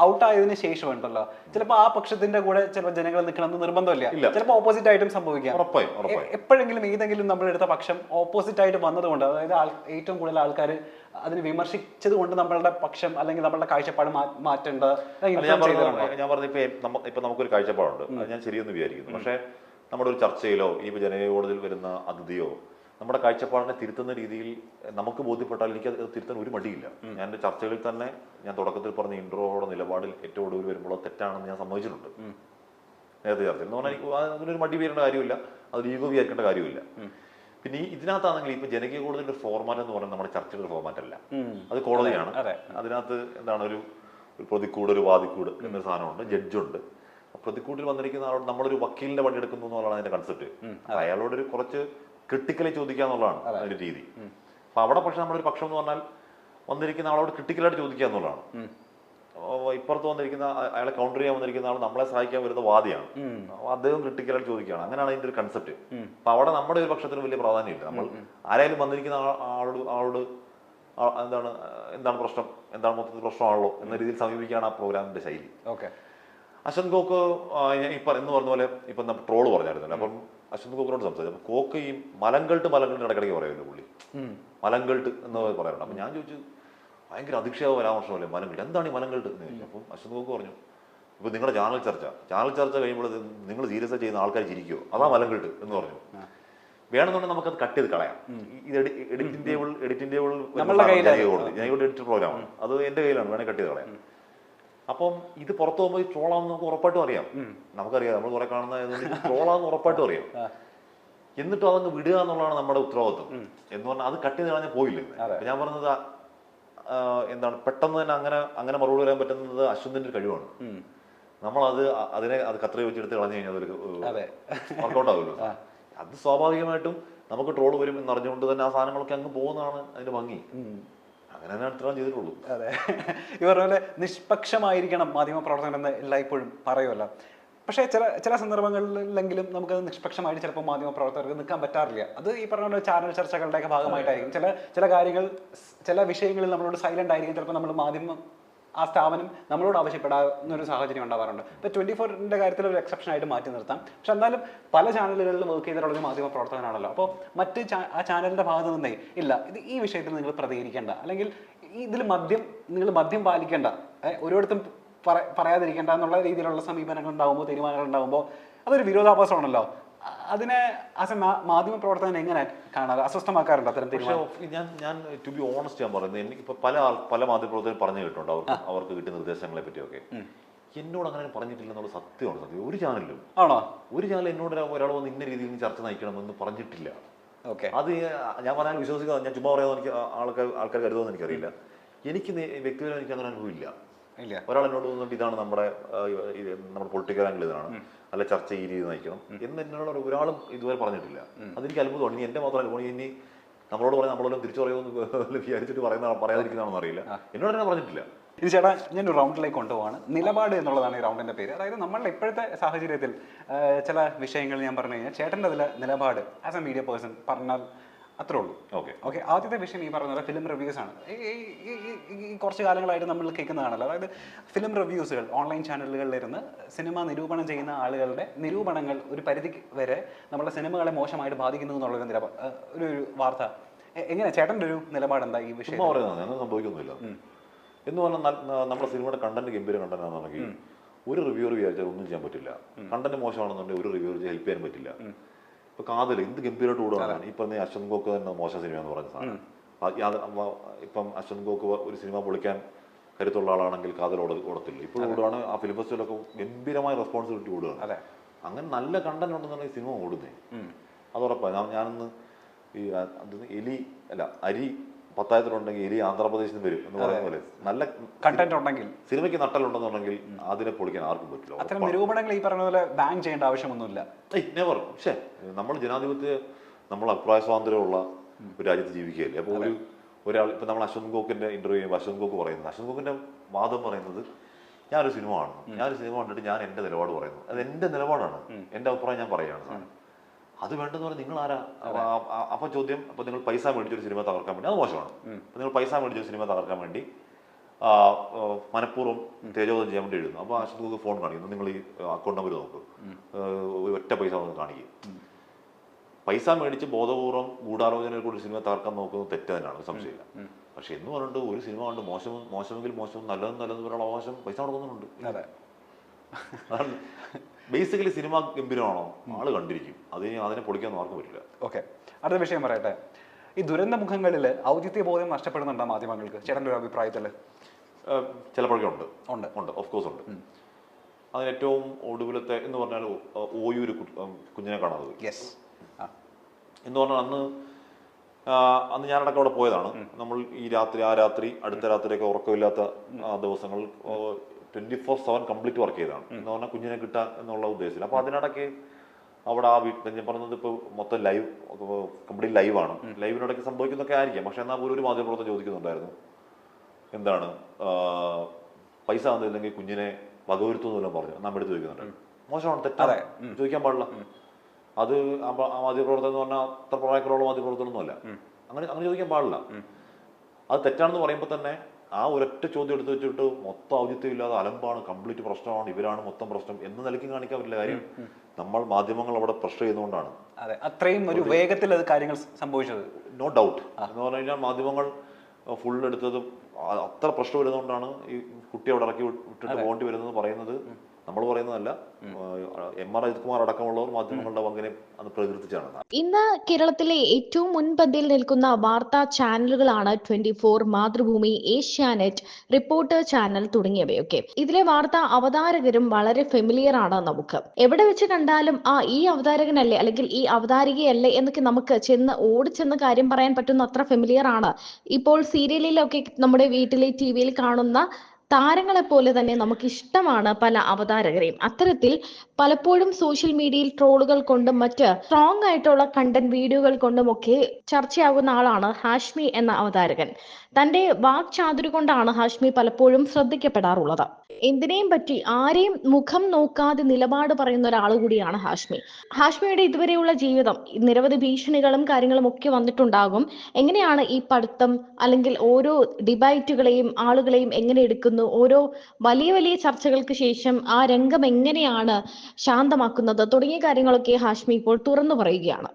Out ആയതിനു ശേഷം ഉണ്ടല്ലോ ചിലപ്പോൾ ആ പക്ഷത്തിന്റെ കൂടെ ചിലപ്പോൾ ജനങ്ങൾ നിൽക്കണമെന്ന് നിർബന്ധമില്ല, ചിലപ്പോൾ ഓപ്പോസിറ്റ് ആയിട്ടും സംഭവിക്കാം. എപ്പോഴെങ്കിലും ഏതെങ്കിലും നമ്മളെടുത്ത പക്ഷം ഓപ്പോസിറ്റ് ആയിട്ട് വന്നതുകൊണ്ട്, അതായത് ഏറ്റവും കൂടുതൽ ആൾക്കാർ അതിന് വിമർശിച്ചത് കൊണ്ട് നമ്മളുടെ പക്ഷം അല്ലെങ്കിൽ നമ്മളുടെ കാഴ്ചപ്പാട് മാറ്റേണ്ട. ഞാൻ പറഞ്ഞ ഇപ്പൊ നമുക്കൊരു കാഴ്ചപ്പാടുണ്ട്, അത് ഞാൻ ശരിയെന്ന് വിചാരിക്കുന്നു. പക്ഷെ നമ്മുടെ ഒരു ചർച്ചയിലോ ഇനിയിപ്പോ ജനകീയ കോടതിയിൽ വരുന്ന അതിഥിയോ നമ്മുടെ കാഴ്ചപ്പാടിനെ തിരുത്തുന്ന രീതിയിൽ നമുക്ക് ബോധ്യപ്പെട്ടാൽ എനിക്ക് അത് തിരുത്താൻ ഒരു മടിയില്ല. ഞാൻ എൻ്റെ ചർച്ചകളിൽ തന്നെ ഞാൻ തുടക്കത്തിൽ പറഞ്ഞ ഇൻട്രോയുടെ നിലപാടിൽ ഏറ്റവും ഒടുവിൽ വരുമ്പോൾ തെറ്റാണെന്ന് ഞാൻ സമ്മതിച്ചിട്ടുണ്ട് നേരത്തെ ചർച്ചയിൽ. എന്ന് പറഞ്ഞാൽ അതിനൊരു മടി വരേണ്ട കാര്യമില്ല, അത് ഈഗോ വിചാരിക്കേണ്ട കാര്യമില്ല. പിന്നെ ഇതിനകത്താണെങ്കിൽ ഇപ്പൊ ജനകീയ കോടതിയുടെ ഫോർമാറ്റ് എന്ന് പറയുന്നത് നമ്മുടെ ചർച്ചയുടെ ഫോർമാറ്റ് അല്ല, അത് കോടതിയാണ്. അതിനകത്ത് എന്താണ് ഒരു പ്രതിക്കൂട്, ഒരു വാദിക്കൂട് എന്നൊരു സാധനമുണ്ട്, ജഡ്ജുണ്ട്. പ്രതിക്കൂട്ടിൽ വന്നിരിക്കുന്ന ആളോട് നമ്മളൊരു വക്കീലിന്റെ പണി എടുക്കുന്നു എന്നുള്ളതാണ് അതിന്റെ കൺസെപ്റ്റ്. അയാളോട് ഒരു കുറച്ച് ക്രിട്ടിക്കലി ചോദിക്കുക എന്നുള്ളതാണ് അതിന്റെ രീതി. അപ്പൊ അവിടെ പക്ഷെ നമ്മളൊരു പക്ഷം എന്ന് പറഞ്ഞാൽ വന്നിരിക്കുന്ന ആളോട് ക്രിട്ടിക്കലായിട്ട് ചോദിക്കുക എന്നുള്ളതാണ്. ഇപ്പുറത്ത് വന്നിരിക്കുന്ന അയാളെ കൗണ്ടർ ചെയ്യാൻ വന്നിരിക്കുന്ന ആൾ നമ്മളെ സഹായിക്കാൻ വരുന്ന വാദിയാണ്, അദ്ദേഹം ക്രിട്ടിക്കലായിട്ട് ചോദിക്കുകയാണ്. അങ്ങനെയാണ് അതിന്റെ ഒരു കൺസെപ്റ്റ്. അപ്പൊ അവിടെ നമ്മുടെ ഒരു പക്ഷത്തിന് വലിയ പ്രാധാന്യമില്ല. നമ്മൾ ആരായാലും വന്നിരിക്കുന്ന ആളോട് എന്താണ് പ്രശ്നം, എന്താണ് മൊത്തത്തിൽ പ്രശ്നമാണല്ലോ എന്ന രീതിയിൽ സമീപിക്കുകയാണ് ആ പ്രോഗ്രാമിന്റെ ശൈലി. അശ്വന്ത് ഗോക്ക് എന്ന് പറഞ്ഞ പോലെ ഇപ്പൊ ട്രോള് പറഞ്ഞായിരുന്നല്ലോ, അപ്പം അശ്വന്ത് ഗോക്കിനോട് സംസാരിച്ചു. അപ്പൊ കോക്ക് ഈ മലങ്കൾട്ട് ഇടയ്ക്കിടയ്ക്ക് പറയുമല്ലോ പുള്ളി, മലങ്കൾട്ട് എന്ന് പറയാറുണ്ട്. അപ്പൊ ഞാൻ ചോദിച്ചു, ഭയങ്കര അധിക്ഷേപ പരാമർശമല്ലേ മലങ്കൾട്ട്, എന്താണ് ഈ മലങ്കൾട്ട് എന്ന് ചോദിച്ചു. അപ്പം അശ്വന്ത് ഗോക്ക് പറഞ്ഞു, ഇപ്പൊ നിങ്ങളുടെ ചാനൽ ചർച്ച കഴിയുമ്പോൾ നിങ്ങൾ സീരിയസ് ചെയ്യുന്ന ആൾക്കാർ ചിരിക്കുമോ, അതാ മലങ്കൾട്ട് എന്ന് പറഞ്ഞു. വേണമെന്നുണ്ടെങ്കിൽ നമുക്കത് കട്ട് ചെയ്ത് കളയാം. ഇത് എഡിറ്റിംഗ് ടേബിൾ എഡിറ്റർ പ്രോഗ്രാമാണ്, അത് എന്റെ കയ്യിലാണ്, വേണമെങ്കിൽ കട്ട് ചെയ്ത് കളയാം. അപ്പം ഇത് പുറത്തു പോകുമ്പോൾ ട്രോളാന്ന് നമുക്ക് ഉറപ്പായിട്ടും അറിയാം. നമുക്കറിയാം, നമ്മൾ കുറെ കാണുന്ന ട്രോളാന്ന് ഉറപ്പായിട്ടും അറിയാം. എന്നിട്ടും അതങ്ങ് വിടുക എന്നുള്ളതാണ് നമ്മുടെ ഉത്തരവാദിത്വം. എന്ന് പറഞ്ഞാൽ അത് കട്ട് ചെയ്ത് കളഞ്ഞാൽ പോയില്ലേ. ഞാൻ പറഞ്ഞത് എന്താണ്, പെട്ടെന്ന് തന്നെ അങ്ങനെ മറുപടി പറയാൻ പറ്റുന്നത് അശ്വന്തിന്റെ ഒരു കഴിവാണ്. നമ്മളത് അത് കത്രി വെച്ചെടുത്ത് കളഞ്ഞു കഴിഞ്ഞാൽ അതൊരു വർക്കൗട്ട് ആവുമല്ലോ. അത് സ്വാഭാവികമായിട്ടും നമുക്ക് ട്രോള് വരും എന്നറിഞ്ഞുകൊണ്ട് തന്നെ ആ സാധനങ്ങളൊക്കെ അങ്ങ് പോകുന്നതാണ് അതിന്റെ ഭംഗി. അങ്ങനെ ചെയ്തിട്ടുള്ളൂ. അതെ, ഈ പറഞ്ഞ പോലെ നിഷ്പക്ഷമായിരിക്കണം മാധ്യമ പ്രവർത്തകൻ എന്ന് എല്ലായ്പ്പോഴും പറയുമല്ലോ. പക്ഷേ ചില സന്ദർഭങ്ങളിലെങ്കിലും നമുക്കത് നിഷ്പക്ഷമായിട്ട് ചിലപ്പോൾ മാധ്യമ പ്രവർത്തകർക്ക് നിൽക്കാൻ പറ്റാറില്ല. അത് ഈ പറഞ്ഞ പോലെ ചാനൽ ചർച്ചകളുടെയൊക്കെ ഭാഗമായിട്ടായിരിക്കും. ചില കാര്യങ്ങൾ, ചില വിഷയങ്ങളിൽ നമ്മളോട് സൈലന്റ് ആയിരിക്കും. ചിലപ്പോൾ നമ്മൾ മാധ്യമം ആ സ്ഥാപനം നമ്മളോട് ആവശ്യപ്പെടാവുന്നൊരു സാഹചര്യം ഉണ്ടാവാറുണ്ട്. ഇപ്പോൾ 24-ന്റെ കാര്യത്തിൽ ഒരു എക്സെപ്ഷൻ ആയിട്ട് മാറ്റി നിർത്താം. പക്ഷെ എന്നാലും പല ചാനലുകളിൽ വർക്ക് ചെയ്തിട്ടുള്ള മാധ്യമ പ്രവർത്തകനാണല്ലോ. അപ്പോൾ മറ്റ് ആ ചാനലിന്റെ ഭാഗത്ത് നിന്നേ ഇല്ല, ഈ വിഷയത്തിൽ നിങ്ങൾ പ്രതികരിക്കേണ്ട, അല്ലെങ്കിൽ ഇതിൽ നിങ്ങൾ മദ്യം പാലിക്കേണ്ട, ഓരോരുത്തരും പറയാതിരിക്കേണ്ട എന്നുള്ള രീതിയിലുള്ള സമീപനങ്ങൾ ഉണ്ടാകുമ്പോൾ, തീരുമാനങ്ങൾ ഉണ്ടാകുമ്പോൾ അതൊരു വിരോധാഭാസമാണല്ലോ. അതിനെ മാധ്യമ പ്രവർത്തകൻ എങ്ങനെ കാണാതെ അസ്വസ്ഥമാക്കാറുണ്ട് അത്തരം തീരുമാനം? ഞാൻ ടു ബി ഓണസ്റ്റ് ഞാൻ പറയുന്നത്, എനിക്കിപ്പോ പല മാധ്യമ പ്രവർത്തകർ പറഞ്ഞു കേട്ടിട്ടുണ്ട് അവർക്ക് കിട്ടിയ നിർദ്ദേശങ്ങളെ പറ്റിയൊക്കെ. എന്നോട് അങ്ങനെ പറഞ്ഞിട്ടില്ലെന്നുള്ള സത്യമാണ്. ഒരു ചാനലിലും ഒരു ചാനൽ എന്നോട് ഒരാൾ വന്ന് ഇന്ന രീതിയിൽ ചർച്ച നയിക്കണമെന്ന് പറഞ്ഞിട്ടില്ല. അത് ഞാൻ പറയാൻ വിശ്വസിക്കുക, ഞാൻ ചുമ്മാ പറയാൻ എനിക്ക് ആൾക്കാർ കരുതുമെന്ന് എനിക്കറിയില്ല. എനിക്ക് വ്യക്തിപരമായി എനിക്ക് അങ്ങനെ അനുഭവമില്ല. ഒരാൾ എന്നോട് തോന്നിട്ട് ഇതാണ് നമ്മുടെ പൊളിറ്റിക്കൽ ആംഗിൾ, ഇതാണ് അല്ല ചർച്ച ഈ രീതി നയിക്കണം എന്ന് എന്നോട് ഒരാളും ഇതുവരെ പറഞ്ഞിട്ടില്ല. അതെനിക്ക് അത്ഭുതമാണ്. ഇനി എന്റെ മാത്രമല്ല, ഇനി നമ്മളോട് പറഞ്ഞാൽ നമ്മളെല്ലാം തിരിച്ചു പറയുമെന്ന് വിചാരിച്ചിട്ട് പറയാതിരിക്കുന്നതാണെന്ന് അറിയില്ല. എന്നോട് തന്നെ പറഞ്ഞിട്ടില്ല. ഇത് ചേട്ടാ, ഞാനൊരു റൗണ്ടിലേക്ക് കൊണ്ടുപോവാണ്. നിലപാട് എന്നുള്ളതാണ് ഈ റൗണ്ടിന്റെ പേര്. അതായത് നമ്മളുടെ ഇപ്പോഴത്തെ സാഹചര്യത്തിൽ ചില വിഷയങ്ങൾ ഞാൻ പറഞ്ഞു കഴിഞ്ഞാൽ ചേട്ടൻ്റെ അതിലെ നിലപാട് ആസ് എ മീഡിയ പേഴ്സൺ പറഞ്ഞാൽ അത്രേ ഉള്ളൂ. ഓക്കെ, ആദ്യത്തെ വിഷയം ഈ പറഞ്ഞ ഫിലിം റിവ്യൂസ് ആണ്. ഈ കുറച്ച് കാലങ്ങളായിട്ട് നമ്മൾ കേൾക്കുന്നതാണല്ലോ. അതായത് ഫിലിം റിവ്യൂസുകൾ ഓൺലൈൻ ചാനലുകളിലിരുന്ന് സിനിമ നിരൂപണം ചെയ്യുന്ന ആളുകളുടെ നിരൂപണങ്ങൾ ഒരു പരിധി വരെ നമ്മുടെ സിനിമകളെ മോശമായിട്ട് ബാധിക്കുന്നു എന്നുള്ളൊരു ഒരു വാർത്ത. എങ്ങനെ ചേട്ടൻ്റെ ഒരു നിലപാട് എന്താ ഈ വിഷയം? സംഭവിക്കുന്നില്ല എന്ന് പറഞ്ഞാൽ നമ്മുടെ സിനിമയുടെ കണ്ടന്റ് ഗംഭീര കണ്ടന്റ് ആണെന്നുണ്ടെങ്കിൽ ഒരു റിവ്യൂർ വിചാരിച്ചാൽ ഒന്നും ചെയ്യാൻ പറ്റില്ല. കണ്ടന്റ് മോശമാണെന്നുണ്ടെങ്കിൽ ഒരു റിവ്യൂർ ഹെൽപ്പ് ചെയ്യാൻ പറ്റില്ല. ഇപ്പൊ കാതൽ എന്ത് ഗംഭീരമായിട്ട് കൂടുകയാണ്. ഇപ്പൊ അശ്വന്ത് ഗോക്ക് തന്നെ മോശം സിനിമ എന്ന് പറഞ്ഞ സാധനം. ഇപ്പം അശ്വന്ത് ഗോക്ക് ഒരു സിനിമ പൊളിക്കാൻ കരുത്തുള്ള ആളാണെങ്കിൽ കാതൽ ഓടത്തില്ല. ഇപ്പോൾ ഓടുകയാണ്. ആ ഫിലിം ഫെസ്റ്റിവലൊക്കെ ഗംഭീരമായ റെസ്പോൺസിബിലിറ്റി ഓടുകയാണ്. അങ്ങനെ നല്ല കണ്ടന്റ് ഉണ്ടെന്നുണ്ടെങ്കിൽ സിനിമ ഓടുന്നേ, അത് ഉറപ്പാണ്. ഞാനൊന്ന് അരി പത്തായത്തിലുണ്ടെങ്കിൽ എലി ആന്ധ്രാപ്രദേശിൽ നിന്ന് വരും എന്ന് പറയുന്ന പോലെ നല്ല കണ്ടന്റ് ഉണ്ടെങ്കിൽ, സിനിമയ്ക്ക് നട്ടലുണ്ടെന്നുണ്ടെങ്കിൽ അതിനെ പൊളിക്കാൻ ആർക്കും പറ്റില്ല. അത്തരം നിരൂപണങ്ങൾ ഈ പറഞ്ഞ പോലെ ബാൻ ചെയ്യേണ്ട ആവശ്യമൊന്നുമില്ല. നെവർ. പക്ഷേ നമ്മൾ ജനാധിപത്യ, നമ്മൾ അഭിപ്രായ സ്വാതന്ത്ര്യമുള്ള ഒരു രാജ്യത്ത് ജീവിക്കുകയല്ലേ. അപ്പോൾ ഒരാൾ ഇപ്പം നമ്മൾ അശ്വന്ത് ഗോക്കിന്റെ ഇന്റർവ്യൂ ചെയ്യുമ്പോൾ അശ്വന്ത് ഗോക്ക് പറയുന്നത്, അശ്വന്ത് ഗോക്കിന്റെ വാദം പറയുന്നത്, ഞാനൊരു സിനിമ കണ്ടിട്ട് ഞാൻ എന്റെ നിലപാട് പറയുന്നു. അത് എന്റെ നിലപാടാണ്, എന്റെ അഭിപ്രായം ഞാൻ പറയുകയാണ്. അത് വേണ്ടെന്ന് പറഞ്ഞാൽ നിങ്ങൾ ആരാ? അപ്പൊ ചോദ്യം, അപ്പൊ നിങ്ങൾ പൈസ മേടിച്ചൊരു സിനിമ തകർക്കാൻ വേണ്ടി, അത് മോശമാണ്. അപ്പൊ നിങ്ങൾ പൈസ മേടിച്ചൊരു സിനിമ തകർക്കാൻ വേണ്ടി മനഃപൂർവ്വം തേജോധം ചെയ്യാൻ വേണ്ടി എഴുതുന്നു. അപ്പോൾ അശ്വത് ഫോൺ കാണിക്കുന്നു, നിങ്ങൾ ഈ അക്കൗണ്ട് നമ്പർ നോക്ക്, ഒറ്റ പൈസ വന്ന് കാണിക്കും. പൈസ മേടിച്ച് ബോധപൂർവ്വം ഗൂഢാലോചനയിൽ കൂടി സിനിമ തകർക്കാൻ നോക്കുന്നത് തെറ്റ് തന്നെയാണ്, സംശയമില്ല. പക്ഷെ എന്ന് പറഞ്ഞിട്ട് ഒരു സിനിമ കണ്ട് മോശമെങ്കിൽ മോശം, നല്ലതെന്ന് പറയാനുള്ള അവകാശം പൈസ കൊടുക്കുന്നുണ്ട്. അതാണ് ബേസിക്കലി. സിനിമ ഗംഭീരമാണോ, ആള് കണ്ടിരിക്കും, അതിനെ പൊളിക്കാനൊന്നും ആർക്കും പറ്റില്ല. ഓക്കെ, അടുത്ത വിഷയം പറയട്ടെ. ഈ ദുരന്ത മുഖങ്ങളിൽ ഔചിത്യ ബോധം നഷ്ടപ്പെടുന്നുണ്ടോ മാധ്യമങ്ങൾക്ക്, ചേട്ടൻ്റെ ഒരു അഭിപ്രായത്തിൽ? ചിലപ്പോഴൊക്കെ ഉണ്ട്, ഓഫ് കോഴ്സ് ഉണ്ട്. അതിന് ഏറ്റവും ഒടുവിലത്തെ എന്ന് പറഞ്ഞാൽ ഓയൂര് കുഞ്ഞിനെ കാണാതെ എന്ന് പറഞ്ഞാൽ അന്ന് ഞാനടക്കം അവിടെ പോയതാണ്. നമ്മൾ ആ രാത്രി അടുത്ത രാത്രിയൊക്കെ ഉറക്കമില്ലാത്ത ദിവസങ്ങൾ 24/7 കംപ്ലീറ്റ് വർക്ക് ചെയ്തതാണ്. എന്ന് പറഞ്ഞാൽ കുഞ്ഞിനെ കിട്ടാൻ എന്നുള്ള ഉദ്ദേശത്തിൽ. അപ്പൊ അതിനിടയ്ക്ക് അവിടെ ആ വീട്ടിൽ ഞാൻ പറഞ്ഞത് ഇപ്പോൾ മൊത്തം ലൈവ്, കംപ്ലീറ്റ് ലൈവാണ്. ലൈവിനിടയ്ക്ക് സംഭവിക്കുന്നൊക്കെ ആയിരിക്കാം. പക്ഷെ എന്നാൽ പോലും ഒരു മാധ്യമപ്രവർത്തകർ ചോദിക്കുന്നുണ്ടായിരുന്നു, എന്താണ് പൈസ തന്നില്ലെങ്കിൽ കുഞ്ഞിനെ വകവരുത്തുമെന്നെല്ലാം പറഞ്ഞു. നമ്മൾ എടുത്ത് ചോദിക്കുന്നുണ്ട്. മോശമാണ്, തെറ്റാണ്, ചോദിക്കാൻ പാടില്ല. അത് മാധ്യമപ്രവർത്തകർ എന്ന് പറഞ്ഞാൽ അത്ര പ്രായക്കുള്ള മാധ്യമപ്രവർത്തകരൊന്നും അല്ല. അങ്ങനെ ചോദിക്കാൻ പാടില്ല. അത് തെറ്റാണെന്ന് പറയുമ്പോൾ തന്നെ ആ ഒരൊറ്റ ചോദ്യം എടുത്ത് വെച്ചിട്ട് മൊത്തം ഔചിത്യം ഇല്ലാതെ അലമ്പാണ്, കംപ്ലീറ്റ് പ്രശ്നമാണ്, ഇവരാണ് മൊത്തം പ്രശ്നം എന്ന് നിലയ്ക്ക് കാണിക്കാൻ പറ്റില്ല. കാര്യം നമ്മൾ മാധ്യമങ്ങൾ അവിടെ പ്രഷർ ചെയ്യുന്നതുകൊണ്ടാണ് അത്രയും ഒരു വേഗത്തിൽ അത് കാര്യങ്ങൾ സംഭവിച്ചത്. No doubt. എന്ന് പറഞ്ഞു കഴിഞ്ഞാൽ മാധ്യമങ്ങൾ ഫുൾ എടുത്തത് അത്ര പ്രശ്നം വരുന്നതുകൊണ്ടാണ് ഈ കുട്ടി അവിടെ ഇറക്കി വിട്ടിട്ട് പോകേണ്ടി വരുന്നത് പറയുന്നത് നമ്മൾ പറയുന്നതല്ല. എം.ആർ. അജിത് കുമാർ അടക്കമുള്ളവർ മാധ്യമങ്ങളുടെ പങ്കിനെ അത് പ്രകീർത്തിച്ചാണ്. ഇന്ന് കേരളത്തിലെ ഏറ്റവും മുൻപന്തിയിൽ നിൽക്കുന്ന വാർത്താ ചാനലുകളാണ് 24, മാതൃഭൂമി, ഏഷ്യാനെറ്റ്, റിപ്പോർട്ടർ ചാനൽ തുടങ്ങിയവയൊക്കെ. ഇതിലെ വാർത്താ അവതാരകരും വളരെ ഫെമിലിയർ ആണ് നമുക്ക്. എവിടെ വെച്ച് കണ്ടാലും ഈ അവതാരകനല്ലേ അല്ലെങ്കിൽ ഈ അവതാരികയല്ലേ എന്നൊക്കെ നമുക്ക് ഓടിച്ചെന്ന് കാര്യം പറയാൻ പറ്റുന്ന അത്ര ഫെമിലിയർ ആണ്. ഇപ്പോൾ സീരിയലിലൊക്കെ നമ്മുടെ വീട്ടിലെ TV-യിൽ കാണുന്ന താരങ്ങളെ പോലെ തന്നെ നമുക്ക് ഇഷ്ടമാണ് പല അവതാരകരെയും. അത്തരത്തിൽ പലപ്പോഴും സോഷ്യൽ മീഡിയയിൽ ട്രോളുകൾ കൊണ്ടും മറ്റ് സ്ട്രോങ് ആയിട്ടുള്ള കണ്ടന്റ് വീഡിയോകൾ കൊണ്ടും ഒക്കെ ചർച്ചയാകുന്ന ആളാണ് ഹാഷ്മി എന്ന അവതാരകൻ. തന്റെ വാക്ചാതുരി കൊണ്ടാണ് ഹാഷ്മി പലപ്പോഴും ശ്രദ്ധിക്കപ്പെടാറുള്ളത്. എന്തിനേയും പറ്റി ആരെയും മുഖം നോക്കാതെ നിലപാട് പറയുന്ന ഒരാൾ കൂടിയാണ് ഹാഷ്മി. ഹാഷ്മിയുടെ ഇതുവരെയുള്ള ജീവിതം നിരവധി ഭീഷണികളും കാര്യങ്ങളും ഒക്കെ വന്നിട്ടുണ്ടാകും. എങ്ങനെയാണ് ഈ പഠിത്തം അല്ലെങ്കിൽ ഓരോ ഡിബേറ്റുകളെയും ആളുകളെയും എങ്ങനെ എടുക്കുന്നു, ഓരോ വലിയ വലിയ ചർച്ചകൾക്ക് ശേഷം ആ രംഗം എങ്ങനെയാണ് ശാന്തമാക്കുന്നത് തുടങ്ങിയ കാര്യങ്ങളൊക്കെ ഹാഷ്മി ഇപ്പോൾ തുറന്നു പറയുകയാണ്.